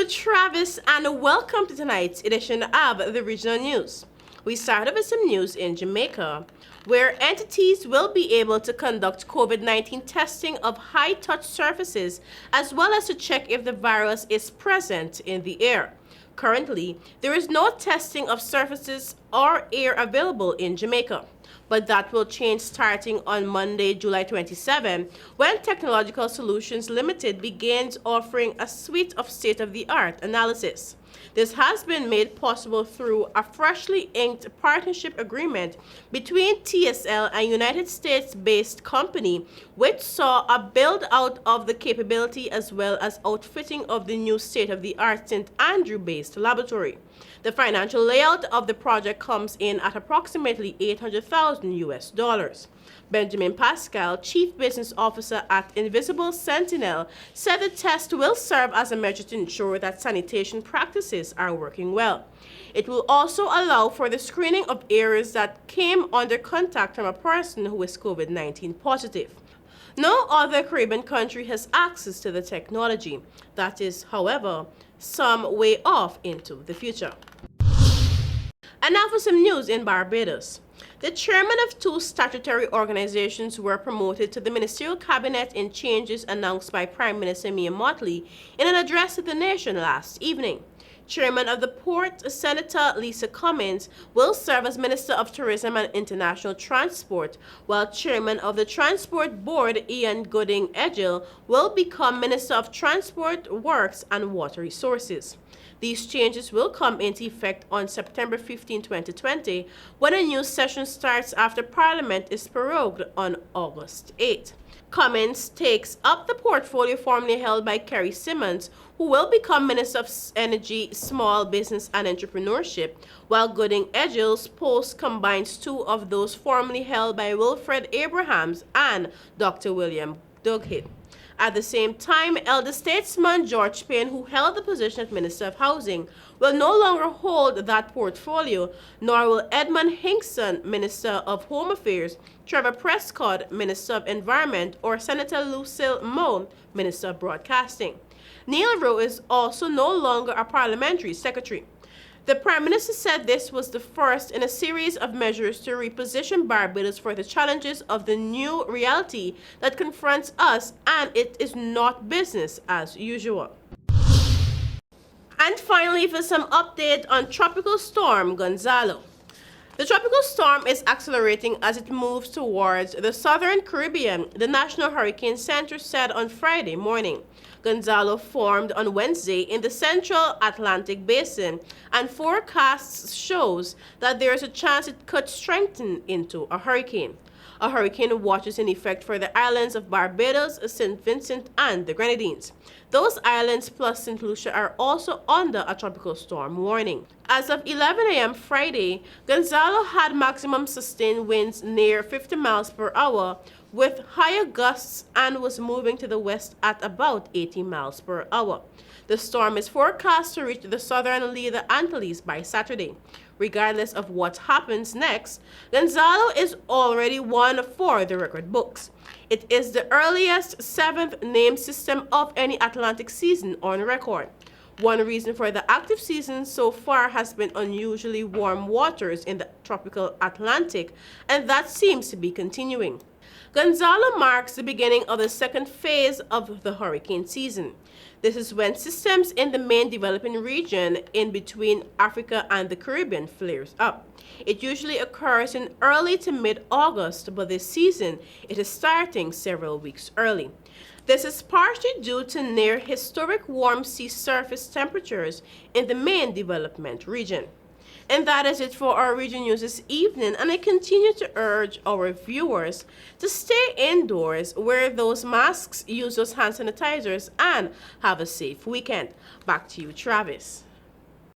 Travis, and welcome to tonight's edition of the Regional News. We start with some news in Jamaica, where entities will be able to conduct COVID-19 testing of high-touch surfaces, as well as to check if the virus is present in the air. Currently, there is no testing of surfaces or air available in Jamaica, but that will change starting on Monday, July 27, when Technological Solutions Limited begins offering a suite of state-of-the-art analysis. This has been made possible through a freshly inked partnership agreement between TSL and United States-based company, which saw a build-out of the capability as well as outfitting of the new state-of-the-art St. Andrew-based laboratory. The financial layout of the project comes in at approximately $800,000. Benjamin Pascal, Chief Business Officer at Invisible Sentinel, said the test will serve as a measure to ensure that sanitation practices are working well. It will also allow for the screening of areas that came under contact from a person who is COVID-19 positive. No other Caribbean country has access to the technology. That is, however, some way off into the future. And now for some news in Barbados. The chairman of two statutory organizations were promoted to the ministerial cabinet in changes announced by Prime Minister Mia Mottley in an address to the nation last evening. Chairman of the Port, Senator Lisa Cummins, will serve as Minister of Tourism and International Transport, while Chairman of the Transport Board, Ian Gooding-Edgell, will become Minister of Transport, Works and Water Resources. These changes will come into effect on September 15, 2020, when a new session starts after Parliament is prorogued on August 8. Cummins takes up the portfolio formerly held by Kerry Simmons, who will become Minister of Energy, Small Business and Entrepreneurship, while Gooding-Edgell's post combines two of those formerly held by Wilfred Abrahams and Dr. William Dughead. At the same time, elder statesman George Payne, who held the position of Minister of Housing, will no longer hold that portfolio, nor will Edmund Hinkson, Minister of Home Affairs, Trevor Prescott, Minister of Environment, or Senator Lucille Moe, Minister of Broadcasting. Neil Rowe is also no longer a parliamentary secretary. The Prime Minister said this was the first in a series of measures to reposition Barbados for the challenges of the new reality that confronts us, and it is not business as usual. And finally, for some update on Tropical Storm Gonzalo. The tropical storm is accelerating as it moves towards the southern Caribbean, the National Hurricane Center said on Friday morning. Gonzalo formed on Wednesday in the central Atlantic basin, and forecasts shows that there is a chance it could strengthen into a hurricane. A hurricane watch is in effect for the islands of Barbados, St. Vincent, and the Grenadines. Those islands plus St. Lucia are also under a tropical storm warning. As of 11 a.m. Friday, Gonzalo had maximum sustained winds near 50 miles per hour with higher gusts and was moving to the west at about 80 miles per hour. The storm is forecast to reach the southern Leeward Antilles by Saturday. Regardless of what happens next, Gonzalo is already one for the record books. It is the earliest seventh named system of any Atlantic season on record. One reason for the active season so far has been unusually warm waters in the tropical Atlantic, and that seems to be continuing. Gonzalo marks the beginning of the second phase of the hurricane season. This is when systems in the main developing region in between Africa and the Caribbean flares up. It usually occurs in early to mid-August, but this season it is starting several weeks early. This is partially due to near historic warm sea surface temperatures in the main development region. And that is it for our region news this evening, and I continue to urge our viewers to stay indoors, wear those masks, use those hand sanitizers, and have a safe weekend. Back to you, Travis.